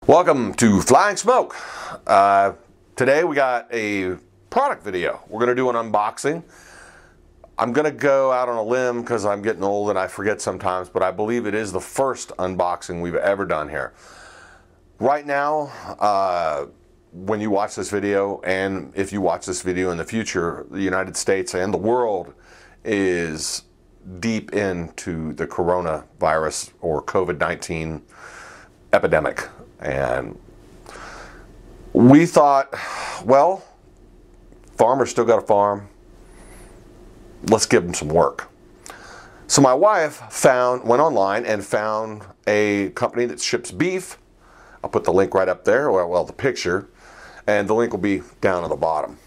Welcome to Flying Smoke. Today we got a product video. We're going to do an unboxing. I'm going to go out on a limb because I'm getting old and I forget sometimes, but I believe it is the first unboxing we've ever done here. Right now, when you watch this video, and if you watch this video in the future, the United States and the world is deep into the coronavirus or COVID-19 epidemic. And we thought, well, farmers still got a farm. Let's give them some work. So my wife went online and found a company that ships beef. I'll put the link right up there, or well, the picture, and the link will be down at the bottom.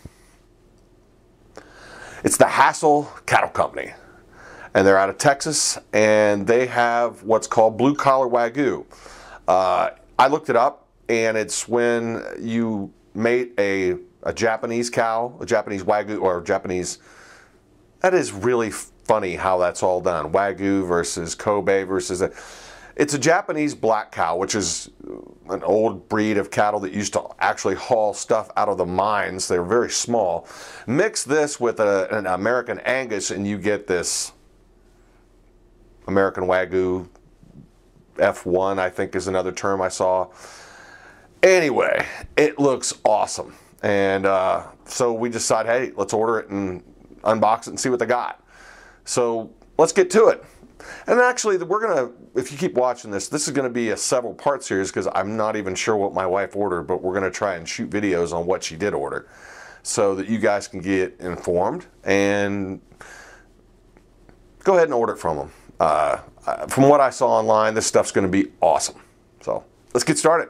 It's the Hassell Cattle Company, and they're out of Texas, and they have what's called blue collar Wagyu. I looked it up, and it's when you mate a Japanese cow, a Japanese Wagyu, or Japanese. That is really funny how that's all done. Wagyu versus Kobe versus it's a Japanese black cow, which is an old breed of cattle that used to actually haul stuff out of the mines. They're very small. Mix this with an American Angus, and you get this American Wagyu. F1, I think, is another term I saw. Anyway, it looks awesome. And so we decided, hey, let's order it and unbox it and see what they got. So let's get to it. And actually, we're going to, if you keep watching this is going to be a several part series because I'm not even sure what my wife ordered, but we're going to try and shoot videos on what she did order so that you guys can get informed and go ahead and order it from them. From what I saw online, this stuff's going to be awesome. So let's get started.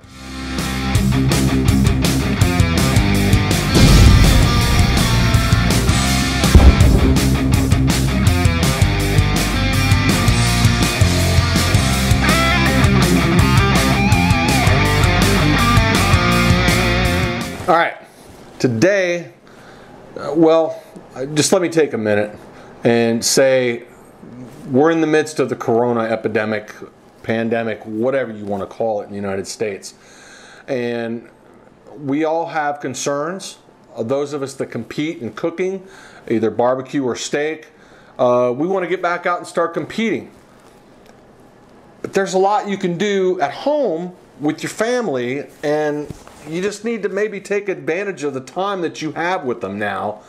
All right, today, well, just let me take a minute and say we're in the midst of the corona epidemic, pandemic, whatever you want to call it in the United States. And we all have concerns. Those of us that compete in cooking, either barbecue or steak, we want to get back out and start competing. But there's a lot you can do at home with your family, and you just need to maybe take advantage of the time that you have with them now,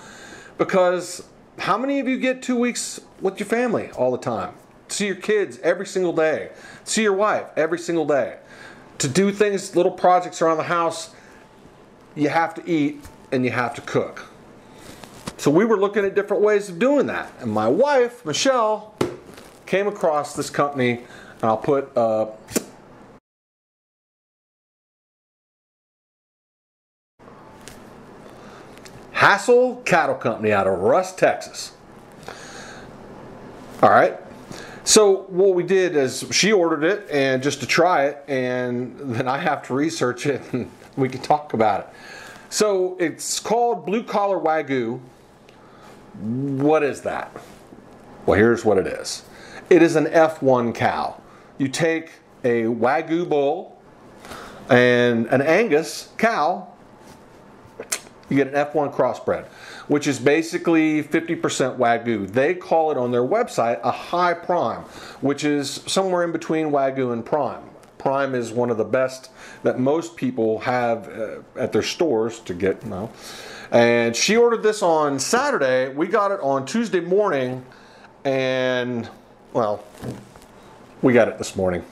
because how many of you get 2 weeks with your family all the time? See your kids every single day. See your wife every single day. To do things, little projects around the house, you have to eat and you have to cook. So we were looking at different ways of doing that. And my wife, Michelle, came across this company, and I'll put Hassell Cattle Company out of Rusk, Texas. All right. So what we did is she ordered it, and just to try it, and then I have to research it and we can talk about it. So it's called blue collar Wagyu. What is that? Well, here's what it is. It is an F1 cow. You take a Wagyu bull and an Angus cow, you get an F1 crossbred, which is basically 50% Wagyu. They call it on their website a high prime, which is somewhere in between Wagyu and prime. Prime is one of the best that most people have at their stores to get. And she ordered this on Saturday. We got it on Tuesday morning, and well, we got it this morning.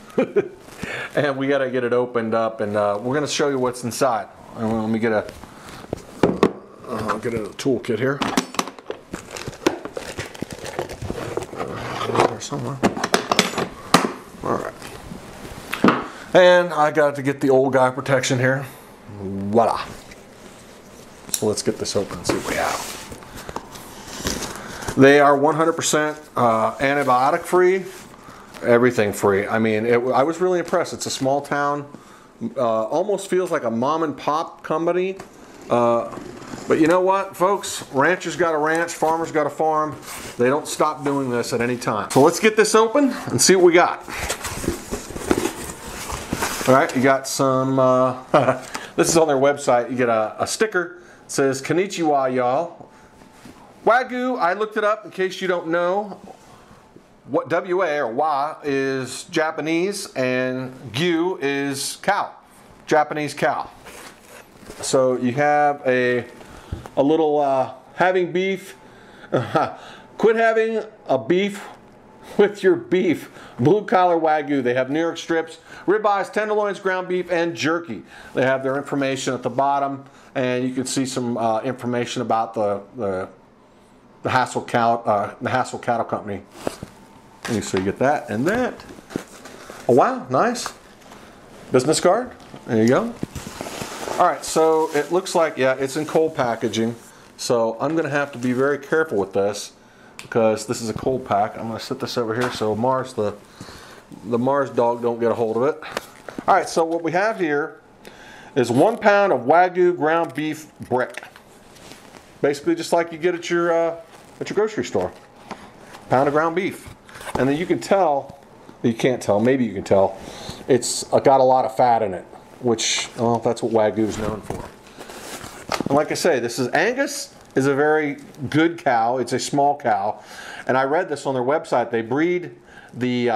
And we got to get it opened up, and we're going to show you what's inside. Let me get I'll get a toolkit here. There somewhere. All right. And I got to get the old guy protection here. Voila. So let's get this open and see what we have. They are 100% antibiotic free, everything free. I mean, I was really impressed. It's a small town. Almost feels like a mom and pop company. But you know what, folks? Ranchers got a ranch, farmers got a farm. They don't stop doing this at any time. So let's get this open and see what we got. All right, you got some, this is on their website. You get a sticker that says, Konnichiwa, y'all. Wagyu, I looked it up in case you don't know. What WA or Wa is Japanese and Gyu is cow, Japanese cow. So you have a little having beef. Quit having a beef with your beef. Blue collar Wagyu. They have New York strips, ribeyes, tenderloins, ground beef, and jerky. They have their information at the bottom, and you can see some information about the Hassell Cattle Company. And so you get that and that. Oh wow, nice business card. There you go. All right, so it looks like, yeah, it's in cold packaging. So I'm going to have to be very careful with this because this is a cold pack. I'm going to set this over here so Mars, the Mars dog, don't get a hold of it. All right, so what we have here is 1 pound of Wagyu ground beef brick. Basically, just like you get at your grocery store. Pound of ground beef, and then you can tell. You can't tell. Maybe you can tell. It's got a lot of fat in it, which, well, that's what Wagyu is known for. And like I say, this is Angus is a very good cow. It's a small cow, and I read this on their website. They breed the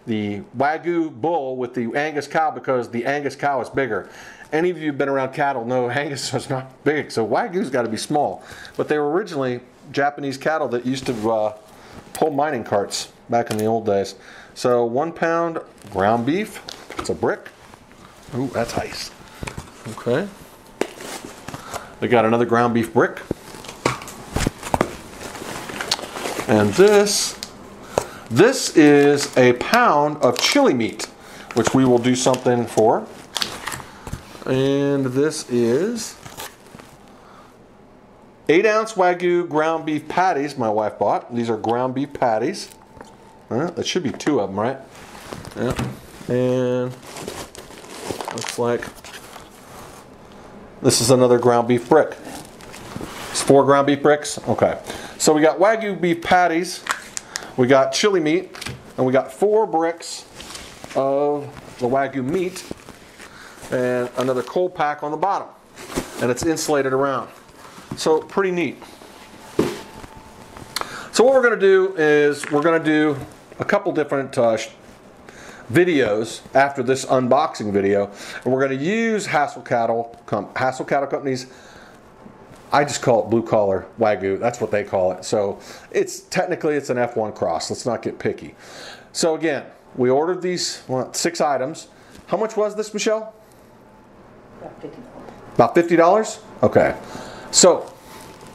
Wagyu bull with the Angus cow because the Angus cow is bigger. Any of you who've been around cattle know Angus is not big, so Wagyu's got to be small. But they were originally Japanese cattle that used to pull mining carts back in the old days. So 1 pound ground beef. It's a brick. Ooh, that's ice. Okay. They got another ground beef brick. And this is a pound of chili meat, which we will do something for. And this is 8-ounce Wagyu ground beef patties my wife bought. These are ground beef patties. That should be 2 of them, right? Yeah. And looks like this is another ground beef brick. It's 4 ground beef bricks. Okay. So we got Wagyu beef patties, we got chili meat, and we got 4 bricks of the Wagyu meat, and another cold pack on the bottom. And it's insulated around. So pretty neat. So what we're going to do is we're going to do a couple different videos after this unboxing video, and we're going to use Hassell Cattle Company's, I just call it blue collar Wagyu. That's what they call it. So it's technically it's an F1 cross. Let's not get picky. So again, we ordered these 6 items. How much was this, Michelle? About $50. About $50? Okay. So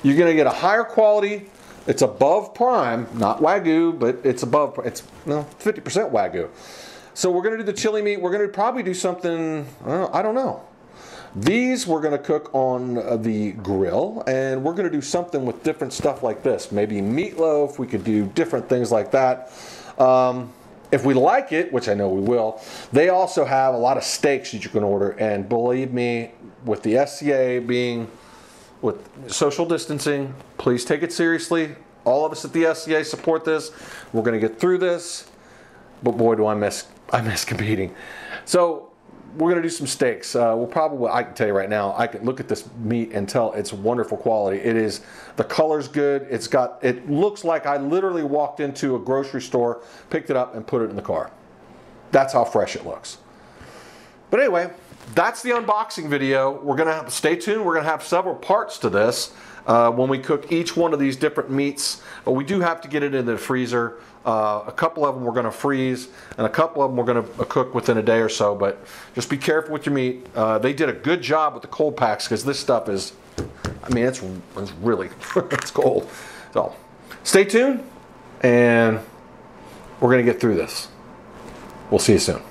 you're going to get a higher quality. It's above prime, not Wagyu, but it's above. It's 50% Wagyu. So we're going to do the chili meat. We're going to probably do something. I don't know. These we're going to cook on the grill, and we're going to do something with different stuff like this. Maybe meatloaf. We could do different things like that. If we like it, which I know we will, they also have a lot of steaks that you can order. And believe me, with the SCA being with social distancing, please take it seriously. All of us at the SCA support this. We're going to get through this. But boy, do I miss competing. So we're going to do some steaks. We'll probably, I can tell you right now, I can look at this meat and tell it's wonderful quality. It is, the color's good. It looks like I literally walked into a grocery store, picked it up, and put it in the car. That's how fresh it looks. But anyway, that's the unboxing video. We're going to stay tuned. We're going to have several parts to this when we cook each one of these different meats. But we do have to get it in the freezer. A couple of them we're going to freeze, and a couple of them we're going to cook within a day or so. But just be careful with your meat. They did a good job with the cold packs because this stuff is, I mean, it's really, it's cold. So stay tuned, and we're going to get through this. We'll see you soon.